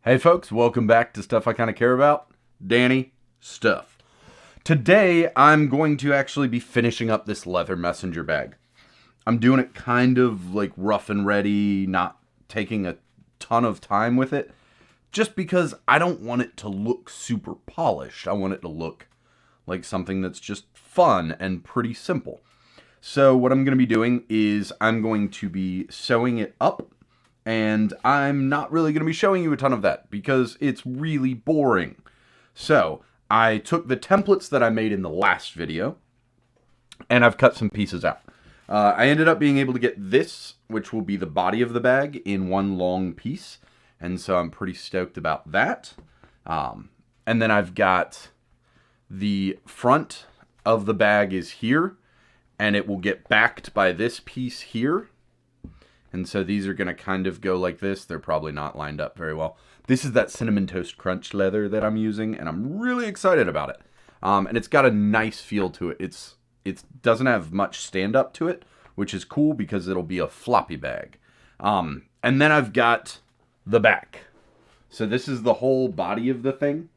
Hey folks, welcome back to Stuff I Kind of Care About. Danny Stuff. Today I'm going to actually be finishing up this leather messenger bag. I'm doing it kind of like rough and ready, not taking a ton of time with it, just because I don't want it to look super polished. I want it to look like something that's just fun and pretty simple. So what I'm going to be doing is I'm going to be sewing it up, and I'm not really going to be showing you a ton of that because it's really boring. So I took the templates that I made in the last video and I've cut some pieces out. I ended up being able to get this, which will be the body of the bag, in one long piece. And so I'm pretty stoked about that. And then I've got the front of the bag is here, and it will get backed by this piece here. And so these are going to kind of go like this. They're probably not lined up very well. This is that Cinnamon Toast Crunch leather that I'm using, and I'm really excited about it. And it's got a nice feel to it. It doesn't have much stand-up to it, which is cool because it'll be a floppy bag. And then I've got the back. So this is the whole body of the thing.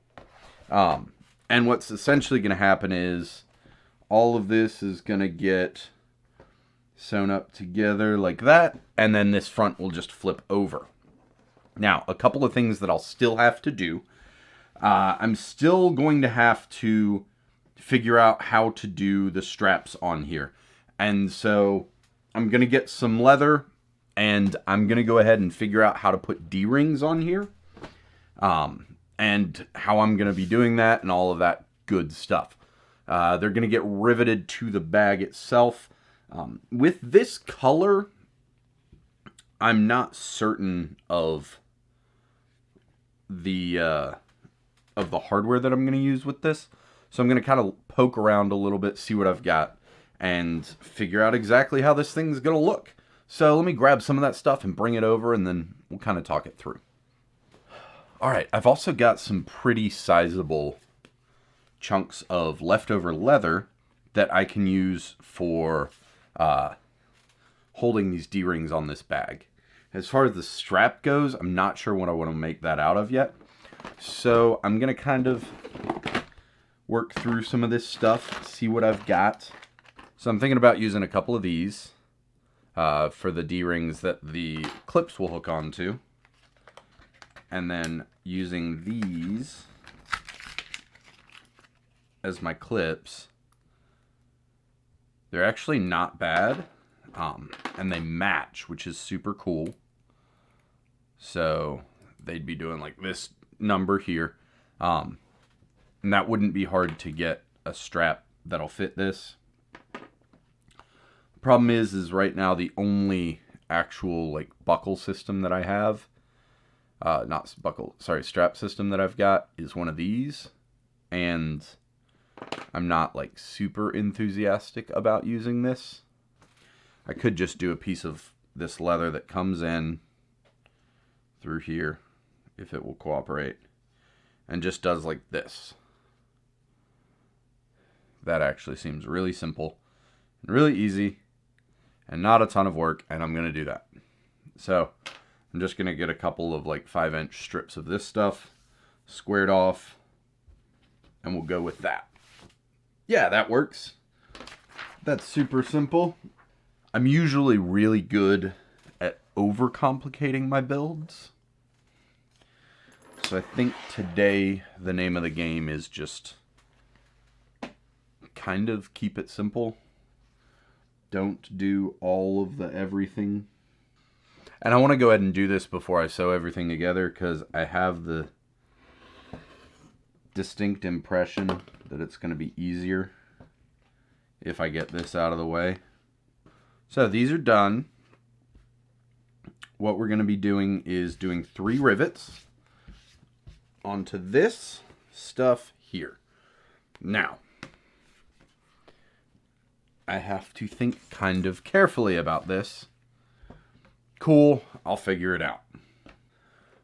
And what's essentially going to happen is all of this is going to get sewn up together like that, and then this front will just flip over. Now, a couple of things that I'll still have to do. I'm still going to have to figure out how to do the straps on here. And so I'm going to get some leather, and I'm going to go ahead and figure out how to put D-rings on here. And how I'm going to be doing that and all of that good stuff. They're going to get riveted to the bag itself. With this color, I'm not certain of the hardware that I'm going to use with this. So I'm going to kind of poke around a little bit, see what I've got, and figure out exactly how this thing's going to look. So let me grab some of that stuff and bring it over, and then we'll kind of talk it through. All right, I've also got some pretty sizable chunks of leftover leather that I can use for holding these D-rings on this bag. As far as the strap goes, I'm not sure what I want to make that out of yet. So I'm going to kind of work through some of this stuff, see what I've got. So I'm thinking about using a couple of these for the D-rings that the clips will hook onto. And then using these as my clips. They're actually not bad, and they match, which is super cool. So they'd be doing like this number here, and that wouldn't be hard to get a strap that'll fit this. The problem is right now the only actual like buckle system that I have, strap system that I've got is one of these, and I'm not like super enthusiastic about using this. I could just do a piece of this leather that comes in through here, if it will cooperate, and just does like this. That actually seems really simple, and really easy, and not a ton of work, and I'm going to do that. So I'm just going to get a couple of like 5-inch strips of this stuff squared off, and we'll go with that. Yeah, that works. That's super simple. I'm usually really good at overcomplicating my builds. So I think today the name of the game is just kind of keep it simple. Don't do all of the everything. And I want to go ahead and do this before I sew everything together because I have the distinct impression that it's going to be easier if I get this out of the way. So these are done. What we're going to be doing is doing 3 rivets onto this stuff here. Now, I have to think kind of carefully about this. Cool, I'll figure it out.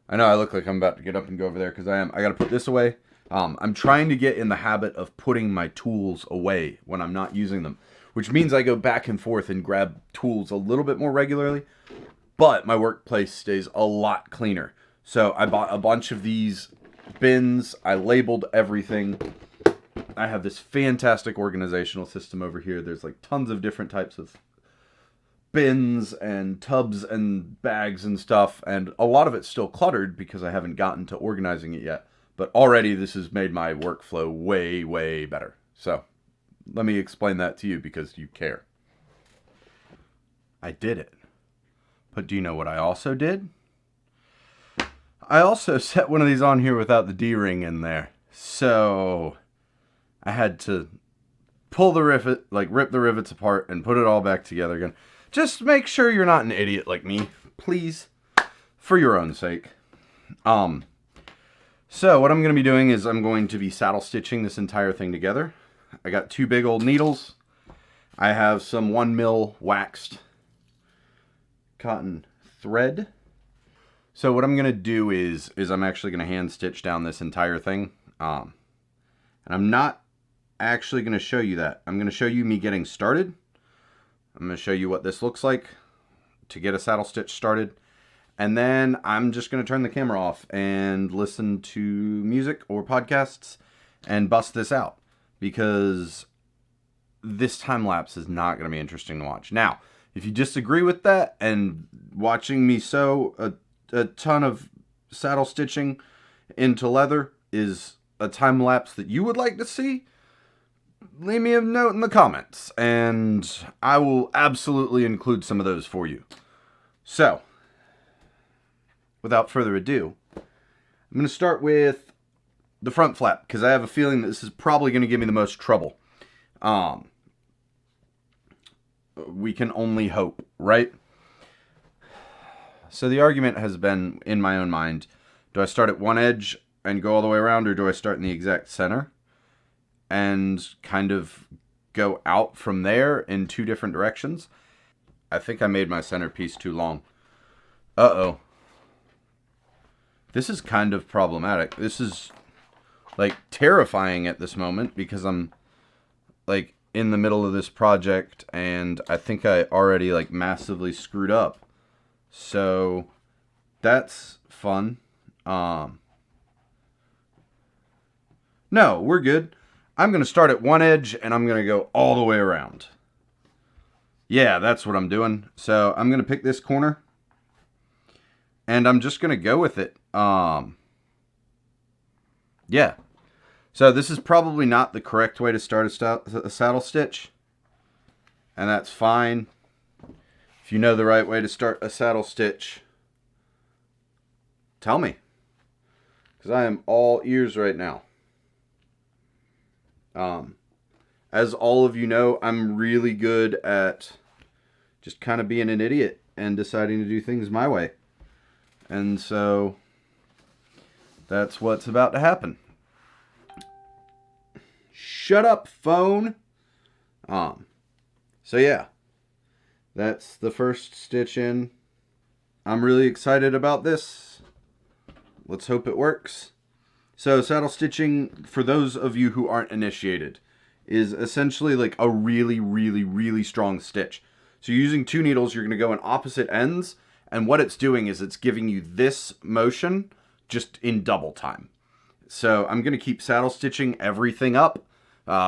I know I look like I'm about to get up and go over there because I am. I got to put this away. I'm trying to get in the habit of putting my tools away when I'm not using them, which means I go back and forth and grab tools a little bit more regularly, but my workplace stays a lot cleaner. So I bought a bunch of these bins. I labeled everything. I have this fantastic organizational system over here. There's like tons of different types of bins and tubs and bags and stuff, and a lot of it's still cluttered because I haven't gotten to organizing it yet. But already this has made my workflow way, way better. So let me explain that to you because you care. I did it. But do you know what I also did? I also set one of these on here without the D-ring in there. So I had to pull the rivet, like rip the rivets apart and put it all back together again. Just make sure you're not an idiot like me, please, for your own sake. So what I'm going to be doing is I'm going to be saddle stitching this entire thing together. I got 2 big old needles. I have some 1mm waxed cotton thread. So what I'm going to do is I'm actually going to hand stitch down this entire thing. And I'm not actually going to show you that. I'm going to show you me getting started. I'm going to show you what this looks like to get a saddle stitch started. And then I'm just going to turn the camera off and listen to music or podcasts and bust this out. Because this time lapse is not going to be interesting to watch. Now, if you disagree with that and watching me sew a ton of saddle stitching into leather is a time lapse that you would like to see, leave me a note in the comments and I will absolutely include some of those for you. So, without further ado, I'm going to start with the front flap because I have a feeling that this is probably going to give me the most trouble. We can only hope, right? So the argument has been in my own mind, do I start at one edge and go all the way around, or do I start in the exact center and kind of go out from there in 2 different directions? I think I made my centerpiece too long. Uh-oh. This is kind of problematic. This is like terrifying at this moment because I'm like in the middle of this project and I think I already like massively screwed up. So that's fun. No, we're good. I'm going to start at one edge and I'm going to go all the way around. Yeah, that's what I'm doing. So I'm going to pick this corner and I'm just going to go with it. Yeah. So this is probably not the correct way to start a saddle stitch. And that's fine. If you know the right way to start a saddle stitch, tell me. Because I am all ears right now. As all of you know, I'm really good at just kind of being an idiot and deciding to do things my way. And so that's what's about to happen. Shut up, phone. So yeah, that's the first stitch in. I'm really excited about this. Let's hope it works. So saddle stitching, for those of you who aren't initiated, is essentially like a really, really, really strong stitch. So you're using 2 needles, you're going to go in opposite ends, and what it's doing is it's giving you this motion just in double time. So I'm going to keep saddle stitching everything up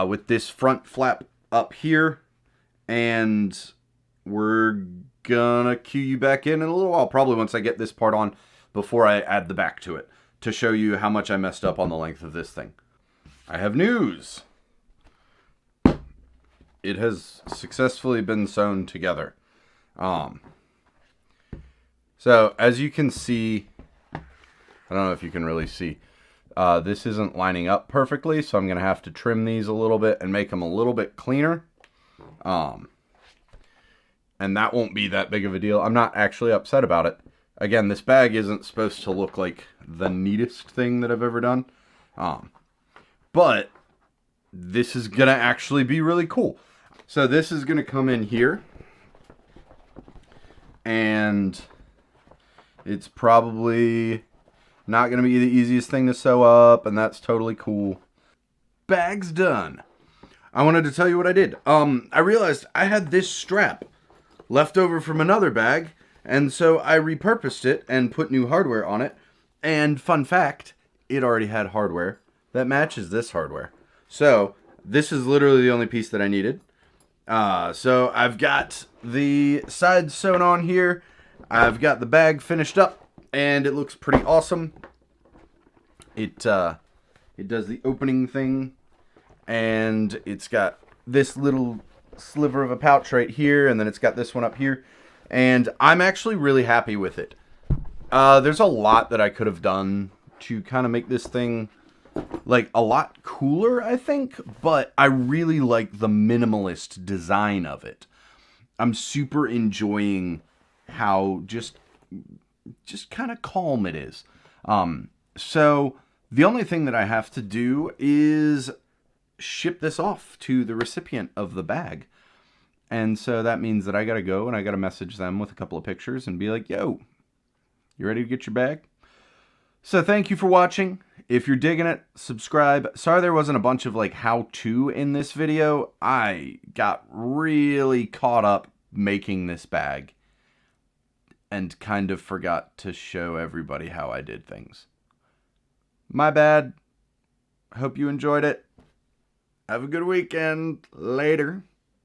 with this front flap up here, and we're gonna cue you back in a little while, probably once I get this part on before I add the back to it, to show you how much I messed up on the length of this thing. I have news! It has successfully been sewn together. So, as you can see, I don't know if you can really see, this isn't lining up perfectly, so I'm going to have to trim these a little bit and make them a little bit cleaner. And that won't be that big of a deal. I'm not actually upset about it. Again, this bag isn't supposed to look like the neatest thing that I've ever done. But this is going to actually be really cool. So this is going to come in here. And it's probably not going to be the easiest thing to sew up. And that's totally cool. Bag's done. I wanted to tell you what I did. I realized I had this strap left over from another bag, and so I repurposed it and put new hardware on it, And fun fact, it already had hardware that matches this hardware. So this is literally the only piece that I needed. So I've got the sides sewn on here. I've got the bag finished up, and it looks pretty awesome. It does the opening thing, and it's got this little sliver of a pouch right here, and then it's got this one up here, and I'm actually really happy with it. There's a lot that I could have done to kind of make this thing like a lot cooler, I think, but I really like the minimalist design of it. I'm super enjoying how just kind of calm it is. So the only thing that I have to do is ship this off to the recipient of the bag. And so that means that I got to go and I got to message them with a couple of pictures and be like, yo, you ready to get your bag? So thank you for watching. If you're digging it, subscribe. Sorry there wasn't a bunch of like how-to in this video. I got really caught up making this bag and kind of forgot to show everybody how I did things. My bad. Hope you enjoyed it. Have a good weekend. Later.